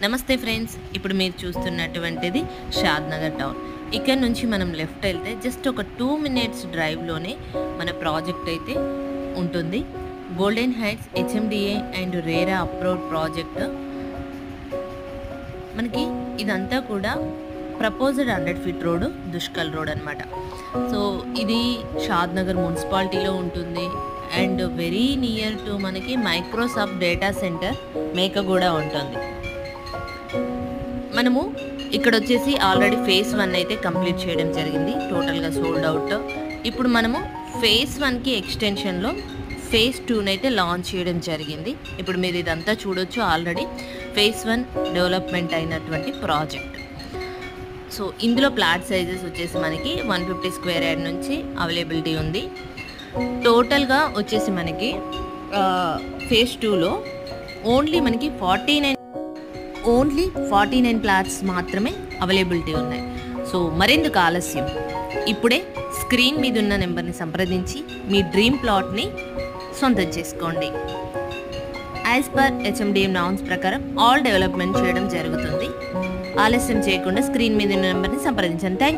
నమస్తే ఫ్రెండ్స్, ఇప్పుడు మీరు చూస్తున్నటువంటిది షాద్ నగర్ టౌన్. ఇక్కడ నుంచి మనం లెఫ్ట్ వెళ్తే జస్ట్ ఒక 2 మినిట్స్ డ్రైవ్లోనే మన ప్రాజెక్ట్ అయితే ఉంటుంది. Golden heights HMDA and RERA approved project. మనకి ఇదంతా కూడా ప్రపోజ్డ్ 100 ఫీట్ రోడ్, దుష్కల్ రోడ్ అనమాట. సో ఇది షాద్ నగర్ మున్సిపాలిటీలో ఉంటుంది అండ్ వెరీ నియర్ టు మనకి మైక్రోసాఫ్ట్ డేటా సెంటర్ మేకగూడ ఉంటుంది. మనము ఇక్కడ వచ్చేసి ఆల్రెడీ ఫేజ్ 1 అయితే కంప్లీట్ చేయడం జరిగింది, టోటల్గా సోల్డ్ అవుట్. ఇప్పుడు మనము ఫేజ్ 1కి ఎక్స్టెన్షన్లో ఫేజ్ 2 అయితే లాంచ్ చేయడం జరిగింది. ఇప్పుడు మీరు ఇదంతా చూడొచ్చు, ఆల్రెడీ ఫేజ్ 1 డెవలప్మెంట్ అయినటువంటి ప్రాజెక్ట్. సో ఇందులో ప్లాట్ సైజెస్ వచ్చేసి మనకి 150 స్క్వేర్ యార్డ్ నుంచి అవైలబిలిటీ ఉంది. టోటల్గా వచ్చేసి మనకి ఫేజ్ 2లో ఓన్లీ మనకి 49 ప్లాట్స్ మాత్రమే అవైలబిలిటీ ఉన్నాయి. సో మరెందుకు ఆలస్యం, ఇప్పుడే స్క్రీన్ మీద ఉన్న నెంబర్ని సంప్రదించి మీ డ్రీమ్ ప్లాట్ని సొంతం చేసుకోండి. యాజ్ పర్ హెచ్ఎండిఏ నామ్స్ ప్రకారం ఆల్ డెవలప్మెంట్ చేయడం జరుగుతుంది. ఆలస్యం చేయకుండా స్క్రీన్ మీద ఉన్న నెంబర్ని సంప్రదించండి. థ్యాంక్